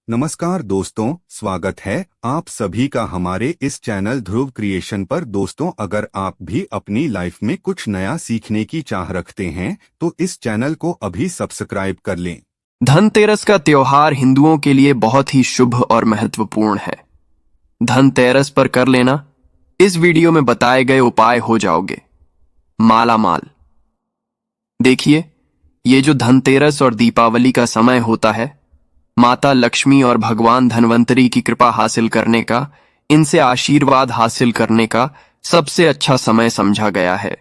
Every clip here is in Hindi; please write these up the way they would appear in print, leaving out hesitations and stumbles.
नमस्कार दोस्तों, स्वागत है आप सभी का हमारे इस चैनल ध्रुव क्रिएशन पर। दोस्तों, अगर आप भी अपनी लाइफ में कुछ नया सीखने की चाह रखते हैं तो इस चैनल को अभी सब्सक्राइब कर लें। धनतेरस का त्योहार हिंदुओं के लिए बहुत ही शुभ और महत्वपूर्ण है। धनतेरस पर कर लेना इस वीडियो में बताए गए उपाय हो जाओगे माला माल। देखिए, ये जो धनतेरस और दीपावली का समय होता है, माता लक्ष्मी और भगवान धन्वंतरी की कृपा हासिल करने का, इनसे आशीर्वाद हासिल करने का सबसे अच्छा समय समझा गया है।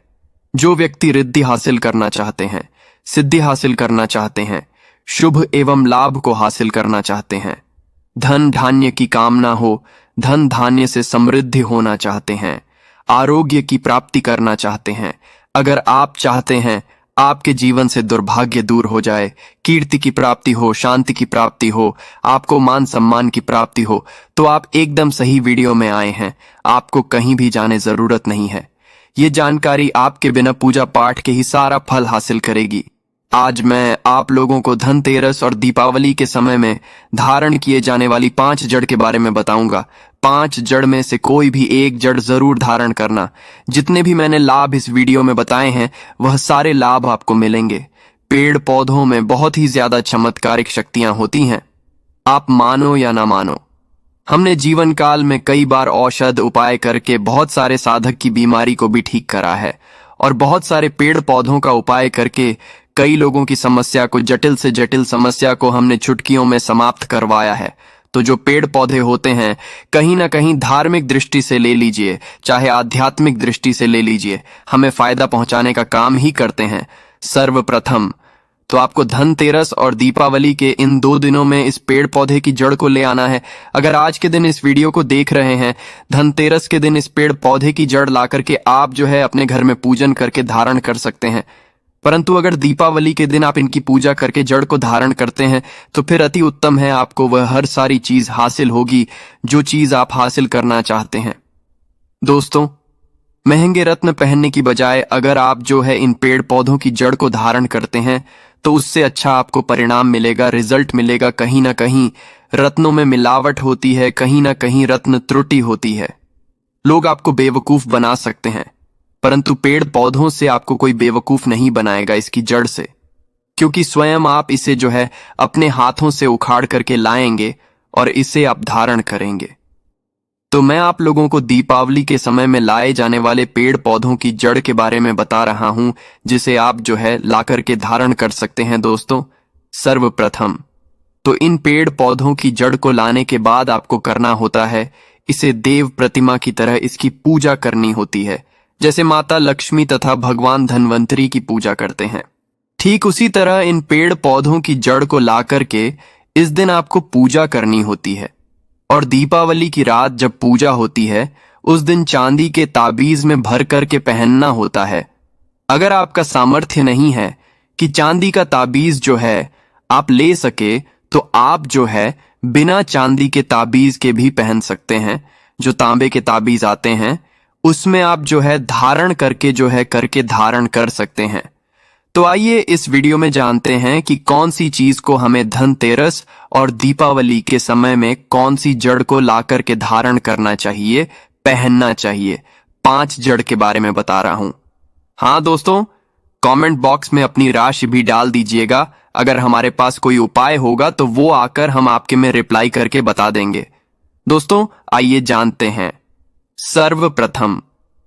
जो व्यक्ति रिद्धि हासिल करना चाहते हैं, सिद्धि हासिल करना चाहते हैं, शुभ एवं लाभ को हासिल करना चाहते हैं, धन धान्य की कामना हो, धन धान्य से समृद्धि होना चाहते हैं, आरोग्य की प्राप्ति करना चाहते हैं, अगर आप चाहते हैं आपके जीवन से दुर्भाग्य दूर हो जाए, कीर्ति की प्राप्ति हो, शांति की प्राप्ति हो, आपको मान सम्मान की प्राप्ति हो, तो आप एकदम सही वीडियो में आए हैं। आपको कहीं भी जाने जरूरत नहीं है। ये जानकारी आपके बिना पूजा पाठ के ही सारा फल हासिल करेगी। आज मैं आप लोगों को धनतेरस और दीपावली के समय में धारण किए जाने वाली 5 जड़ के बारे में बताऊंगा। 5 जड़ में से कोई भी एक जड़ जरूर धारण करना। जितने भी मैंने लाभ इस वीडियो में बताए हैं, वह सारे लाभ आपको मिलेंगे। पेड़ पौधों में बहुत ही ज्यादा चमत्कारिक शक्तियां होती हैं, आप मानो या ना मानो। हमने जीवन काल में कई बार औषध उपाय करके बहुत सारे साधक की बीमारी को भी ठीक करा है, और बहुत सारे पेड़ पौधों का उपाय करके कई लोगों की समस्या को, जटिल से जटिल समस्या को हमने चुटकियों में समाप्त करवाया है। तो जो पेड़ पौधे होते हैं, कहीं ना कहीं धार्मिक दृष्टि से ले लीजिए, चाहे आध्यात्मिक दृष्टि से ले लीजिए, हमें फायदा पहुंचाने का काम ही करते हैं। सर्वप्रथम तो आपको धनतेरस और दीपावली के इन 2 दिनों में इस पेड़ पौधे की जड़ को ले आना है। अगर आज के दिन इस वीडियो को देख रहे हैं, धनतेरस के दिन इस पेड़ पौधे की जड़ ला करके आप जो है अपने घर में पूजन करके धारण कर सकते हैं। परंतु अगर दीपावली के दिन आप इनकी पूजा करके जड़ को धारण करते हैं तो फिर अति उत्तम है, आपको वह हर सारी चीज हासिल होगी जो चीज आप हासिल करना चाहते हैं। दोस्तों, महंगे रत्न पहनने की बजाय अगर आप जो है इन पेड़ पौधों की जड़ को धारण करते हैं तो उससे अच्छा आपको परिणाम मिलेगा, रिजल्ट मिलेगा। कहीं ना कहीं रत्नों में मिलावट होती है, कहीं ना कहीं रत्न त्रुटि होती है। लोग आपको बेवकूफ बना सकते हैं, परंतु पेड़ पौधों से आपको कोई बेवकूफ नहीं बनाएगा, इसकी जड़ से, क्योंकि स्वयं आप इसे जो है अपने हाथों से उखाड़ करके लाएंगे और इसे आप धारण करेंगे। तो मैं आप लोगों को दीपावली के समय में लाए जाने वाले पेड़ पौधों की जड़ के बारे में बता रहा हूं, जिसे आप जो है ला करके धारण कर सकते हैं। दोस्तों, सर्वप्रथम तो इन पेड़ पौधों की जड़ को लाने के बाद आपको करना होता है, इसे देव प्रतिमा की तरह इसकी पूजा करनी होती है, जैसे माता लक्ष्मी तथा भगवान धन्वंतरी की पूजा करते हैं। ठीक उसी तरह इन पेड़ पौधों की जड़ को ला करके इस दिन आपको पूजा करनी होती है। और दीपावली की रात जब पूजा होती है, उस दिन चांदी के ताबीज में भर करके पहनना होता है। अगर आपका सामर्थ्य नहीं है कि चांदी का ताबीज जो है आप ले सके, तो आप जो है बिना चांदी के ताबीज के भी पहन सकते हैं। जो तांबे के ताबीज आते हैं उसमें आप जो है धारण करके धारण कर सकते हैं। तो आइए इस वीडियो में जानते हैं कि कौन सी चीज को हमें धनतेरस और दीपावली के समय में कौन सी जड़ को ला करके धारण करना चाहिए, पहनना चाहिए। 5 जड़ के बारे में बता रहा हूं। हाँ दोस्तों, कमेंट बॉक्स में अपनी राशि भी डाल दीजिएगा। अगर हमारे पास कोई उपाय होगा तो वो आकर हम आपके में रिप्लाई करके बता देंगे। दोस्तों, आइए जानते हैं। सर्वप्रथम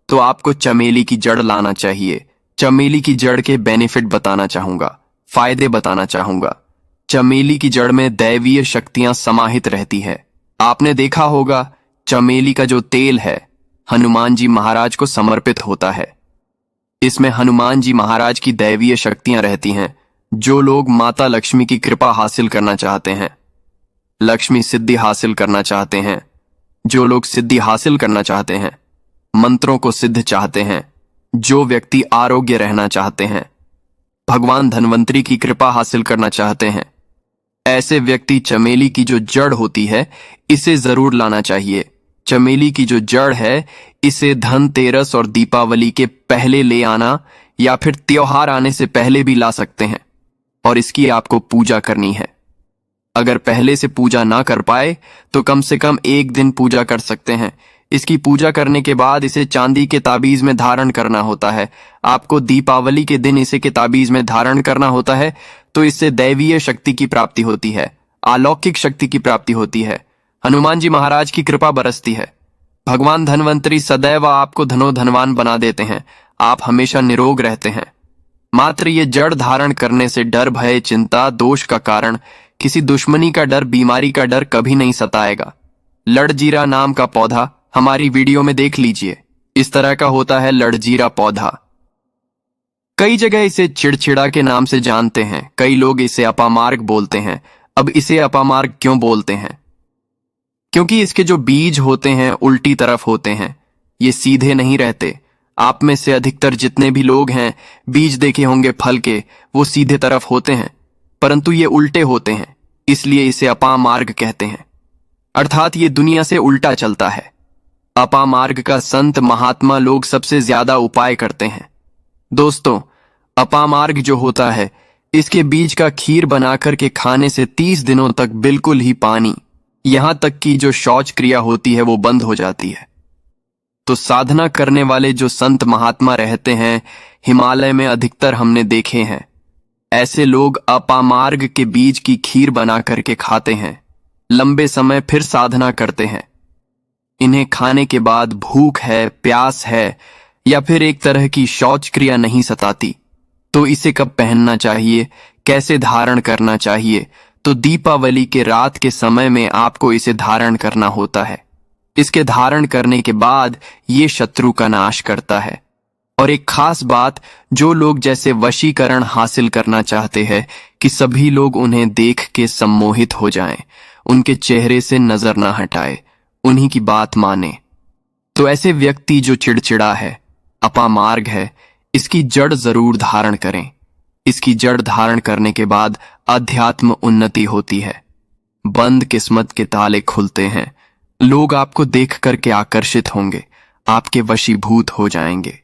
तो आपको चमेली की जड़ लाना चाहिए। चमेली की जड़ के बेनिफिट बताना चाहूंगा, फायदे बताना चाहूंगा। चमेली की जड़ में दैवीय शक्तियां समाहित रहती है। आपने देखा होगा, चमेली का जो तेल है हनुमान जी महाराज को समर्पित होता है। इसमें हनुमान जी महाराज की दैवीय शक्तियां रहती हैं। जो लोग माता लक्ष्मी की कृपा हासिल करना चाहते हैं, लक्ष्मी सिद्धि हासिल करना चाहते हैं, जो लोग सिद्धि हासिल करना चाहते हैं, मंत्रों को सिद्ध चाहते हैं, जो व्यक्ति आरोग्य रहना चाहते हैं, भगवान धन्वंतरी की कृपा हासिल करना चाहते हैं, ऐसे व्यक्ति चमेली की जो जड़ होती है इसे जरूर लाना चाहिए। चमेली की जो जड़ है इसे धनतेरस और दीपावली के पहले ले आना, या फिर त्योहार आने से पहले भी ला सकते हैं, और इसकी आपको पूजा करनी है। अगर पहले से पूजा ना कर पाए तो कम से कम एक दिन पूजा कर सकते हैं। इसकी पूजा करने के बाद इसे चांदी के ताबीज में धारण करना होता है। आपको दीपावली के दिन इसे के ताबीज में धारण करना होता है, तो इससे दैवीय शक्ति की प्राप्ति होती है, अलौकिक शक्ति की प्राप्ति होती है, हनुमान जी महाराज की कृपा बरसती है। भगवान धन्वंतरी सदैव आपको धनवान बना देते हैं। आप हमेशा निरोग रहते हैं। मात्र ये जड़ धारण करने से डर, भय, चिंता, दोष का कारण, किसी दुश्मनी का डर, बीमारी का डर कभी नहीं सताएगा। लड़जीरा नाम का पौधा हमारी वीडियो में देख लीजिए। इस तरह का होता है लड़जीरा पौधा। कई जगह इसे चिड़चिड़ा के नाम से जानते हैं। कई लोग इसे अपामार्ग बोलते हैं। अब इसे अपामार्ग क्यों बोलते हैं? क्योंकि इसके जो बीज होते हैं उल्टी तरफ होते हैं, ये सीधे नहीं रहते। आप में से अधिकतर जितने भी लोग हैं बीज देखे होंगे फल के, वो सीधे तरफ होते हैं, परंतु ये उल्टे होते हैं, इसलिए इसे अपामार्ग कहते हैं। अर्थात ये दुनिया से उल्टा चलता है। अपामार्ग का संत महात्मा लोग सबसे ज्यादा उपाय करते हैं। दोस्तों, अपामार्ग जो होता है, इसके बीज का खीर बनाकर के खाने से 30 दिनों तक बिल्कुल ही पानी, यहां तक कि जो शौच क्रिया होती है वो बंद हो जाती है। तो साधना करने वाले जो संत महात्मा रहते हैं हिमालय में, अधिकतर हमने देखे हैं, ऐसे लोग अपामार्ग के बीज की खीर बना करके खाते हैं, लंबे समय फिर साधना करते हैं। इन्हें खाने के बाद भूख है, प्यास है, या फिर एक तरह की शौच क्रिया नहीं सताती, तो इसे कब पहनना चाहिए, कैसे धारण करना चाहिए? तो दीपावली के रात के समय में आपको इसे धारण करना होता है। इसके धारण करने के बाद ये शत्रु का नाश करता है। और एक खास बात, जो लोग जैसे वशीकरण हासिल करना चाहते हैं कि सभी लोग उन्हें देख के सम्मोहित हो जाएं, उनके चेहरे से नजर ना हटाए, उन्हीं की बात माने, तो ऐसे व्यक्ति जो चिड़चिड़ा है, अपामार्ग है, इसकी जड़ जरूर धारण करें। इसकी जड़ धारण करने के बाद अध्यात्म उन्नति होती है, बंद किस्मत के ताले खुलते हैं, लोग आपको देख करके आकर्षित होंगे, आपके वशीभूत हो जाएंगे।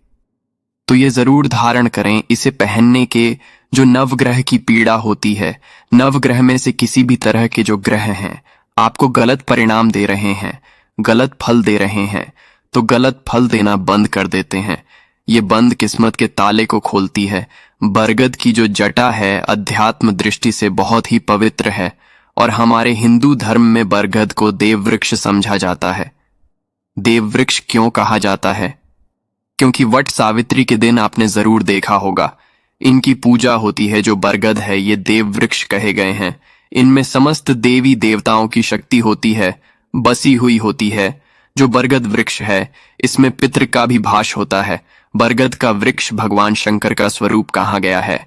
तो ये जरूर धारण करें। इसे पहनने के जो नवग्रह की पीड़ा होती है, नवग्रह में से किसी भी तरह के जो ग्रह हैं आपको गलत परिणाम दे रहे हैं, गलत फल दे रहे हैं, तो गलत फल देना बंद कर देते हैं। ये बंद किस्मत के ताले को खोलती है। बरगद की जो जटा है अध्यात्म दृष्टि से बहुत ही पवित्र है, और हमारे हिंदू धर्म में बरगद को देववृक्ष समझा जाता है। देववृक्ष क्यों कहा जाता है? क्योंकि वट सावित्री के दिन आपने जरूर देखा होगा, इनकी पूजा होती है। जो बरगद है ये देववृक्ष कहे गए हैं। इनमें समस्त देवी देवताओं की शक्ति होती है, बसी हुई होती है। जो बरगद वृक्ष है इसमें पितृ का भी भास होता है। बरगद का वृक्ष भगवान शंकर का स्वरूप कहा गया है।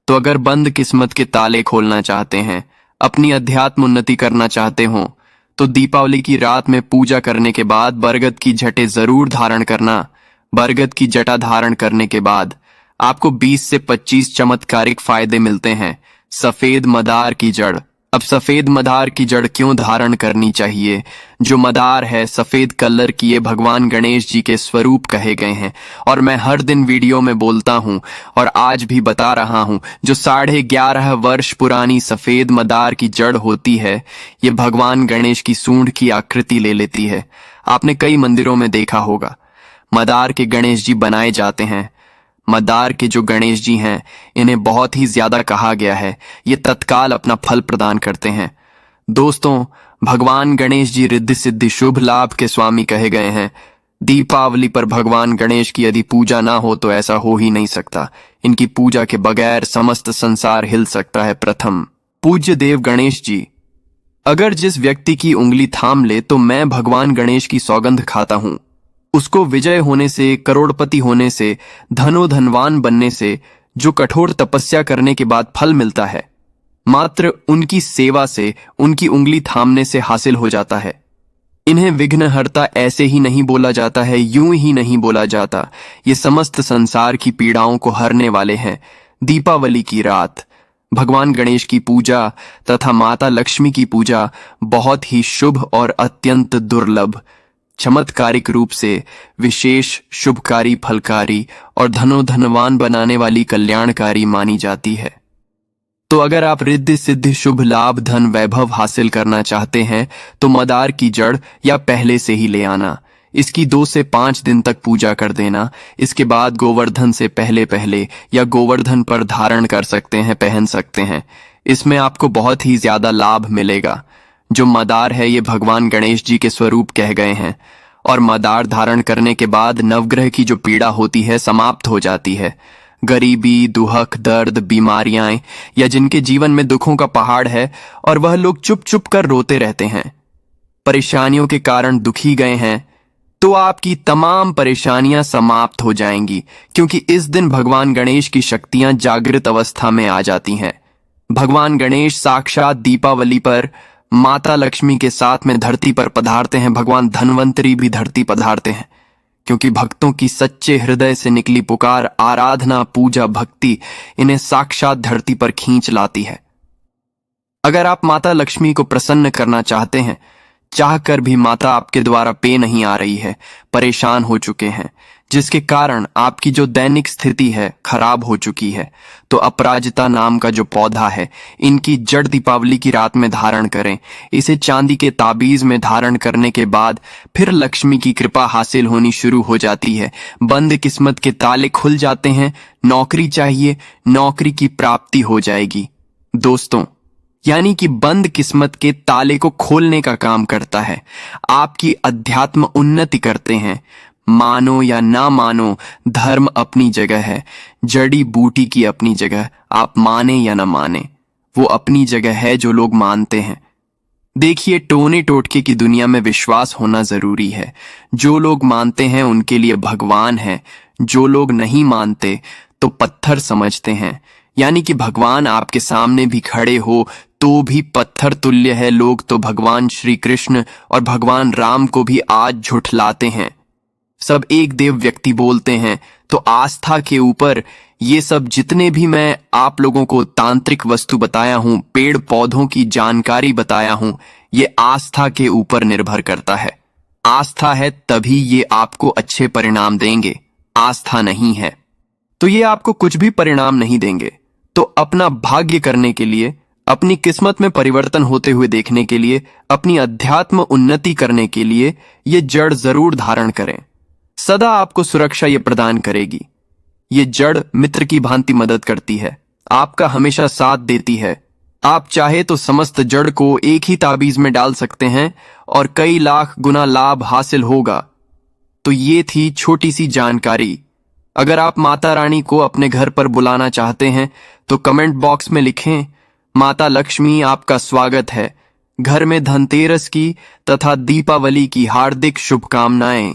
तो अगर बंद किस्मत के ताले खोलना चाहते हैं, अपनी अध्यात्म उन्नति करना चाहते हो, तो दीपावली की रात में पूजा करने के बाद बरगद की जटे जरूर धारण करना। बरगद की जटा धारण करने के बाद आपको 20 से 25 चमत्कारिक फायदे मिलते हैं। सफेद मदार की जड़। अब सफेद मदार की जड़ क्यों धारण करनी चाहिए? जो मदार है सफेद कलर की, ये भगवान गणेश जी के स्वरूप कहे गए हैं, और मैं हर दिन वीडियो में बोलता हूं और आज भी बता रहा हूं। जो 11.5 वर्ष पुरानी सफेद मदार की जड़ होती है, ये भगवान गणेश की सूंड की आकृति ले लेती है। आपने कई मंदिरों में देखा होगा मदार के गणेश जी बनाए जाते हैं। मदार के जो गणेश जी हैं इन्हें बहुत ही ज्यादा कहा गया है, ये तत्काल अपना फल प्रदान करते हैं। दोस्तों, भगवान गणेश जी रिद्धि सिद्धि शुभ लाभ के स्वामी कहे गए हैं। दीपावली पर भगवान गणेश की यदि पूजा ना हो तो ऐसा हो ही नहीं सकता। इनकी पूजा के बगैर समस्त संसार हिल सकता है। प्रथम, पूज्य देव गणेश जी। अगर जिस व्यक्ति की उंगली थाम ले तो मैं भगवान गणेश की सौगंध खाता हूं, उसको विजय होने से, करोड़पति होने से, धनवान बनने से जो कठोर तपस्या करने के बाद फल मिलता है, मात्र उनकी सेवा से, उनकी उंगली थामने से हासिल हो जाता है। इन्हें विघ्नहर्ता ऐसे ही नहीं बोला जाता है, यूं ही नहीं बोला जाता। ये समस्त संसार की पीड़ाओं को हरने वाले हैं। दीपावली की रात भगवान गणेश की पूजा तथा माता लक्ष्मी की पूजा बहुत ही शुभ और अत्यंत दुर्लभ, चमत्कारिक रूप से विशेष, शुभकारी, फलकारी और धनवान बनाने वाली कल्याणकारी मानी जाती है। तो अगर आप रिद्धि सिद्धि शुभ लाभ धन वैभव हासिल करना चाहते हैं तो मदार की जड़ या पहले से ही ले आना। इसकी 2 से 5 दिन तक पूजा कर देना। इसके बाद गोवर्धन से पहले पहले या गोवर्धन पर धारण कर सकते हैं, पहन सकते हैं। इसमें आपको बहुत ही ज्यादा लाभ मिलेगा। जो मदार है ये भगवान गणेश जी के स्वरूप कह गए हैं और मदार धारण करने के बाद नवग्रह की जो पीड़ा होती है समाप्त हो जाती है। गरीबी, दुहक, दर्द, बीमारियां या जिनके जीवन में दुखों का पहाड़ है और वह लोग चुप चुप कर रोते रहते हैं, परेशानियों के कारण दुखी गए हैं, तो आपकी तमाम परेशानियां समाप्त हो जाएंगी, क्योंकि इस दिन भगवान गणेश की शक्तियां जागृत अवस्था में आ जाती हैं। भगवान गणेश साक्षात दीपावली पर माता लक्ष्मी के साथ में धरती पर पधारते हैं। भगवान धन्वंतरी भी धरती पधारते हैं, क्योंकि भक्तों की सच्चे हृदय से निकली पुकार, आराधना, पूजा, भक्ति इन्हें साक्षात धरती पर खींच लाती है। अगर आप माता लक्ष्मी को प्रसन्न करना चाहते हैं, चाहकर भी माता आपके द्वारा पे नहीं आ रही है, परेशान हो चुके हैं, जिसके कारण आपकी जो दैनिक स्थिति है खराब हो चुकी है, तो अपराजिता नाम का जो पौधा है, इनकी जड़ दीपावली की रात में धारण करें। इसे चांदी के ताबीज में धारण करने के बाद फिर लक्ष्मी की कृपा हासिल होनी शुरू हो जाती है। बंद किस्मत के ताले खुल जाते हैं। नौकरी चाहिए, नौकरी की प्राप्ति हो जाएगी। दोस्तों, यानी कि बंद किस्मत के ताले को खोलने का काम करता है। आपकी अध्यात्म उन्नति करते हैं। मानो या ना मानो, धर्म अपनी जगह है, जड़ी बूटी की अपनी जगह। आप माने या ना माने, वो अपनी जगह है जो लोग मानते हैं। देखिए, टोने टोटके की दुनिया में विश्वास होना जरूरी है। जो लोग मानते हैं उनके लिए भगवान है, जो लोग नहीं मानते तो पत्थर समझते हैं। यानी कि भगवान आपके सामने भी खड़े हो तो भी पत्थर तुल्य है। लोग तो भगवान श्री कृष्ण और भगवान राम को भी आज झुठलाते हैं। सब एक देव व्यक्ति बोलते हैं, तो आस्था के ऊपर ये सब जितने भी मैं आप लोगों को तांत्रिक वस्तु बताया हूं, पेड़ पौधों की जानकारी बताया हूं, ये आस्था के ऊपर निर्भर करता है। आस्था है तभी ये आपको अच्छे परिणाम देंगे। आस्था नहीं है तो ये आपको कुछ भी परिणाम नहीं देंगे। तो अपना भाग्य करने के लिए, अपनी किस्मत में परिवर्तन होते हुए देखने के लिए, अपनी अध्यात्म उन्नति करने के लिए ये जड़ जरूर धारण करें। सदा आपको सुरक्षा ये प्रदान करेगी। ये जड़ मित्र की भांति मदद करती है, आपका हमेशा साथ देती है। आप चाहे तो समस्त जड़ को एक ही ताबीज में डाल सकते हैं और कई लाख गुना लाभ हासिल होगा। तो ये थी छोटी सी जानकारी। अगर आप माता रानी को अपने घर पर बुलाना चाहते हैं तो कमेंट बॉक्स में लिखें, माता लक्ष्मी आपका स्वागत है। घर में धनतेरस की तथा दीपावली की हार्दिक शुभकामनाएं।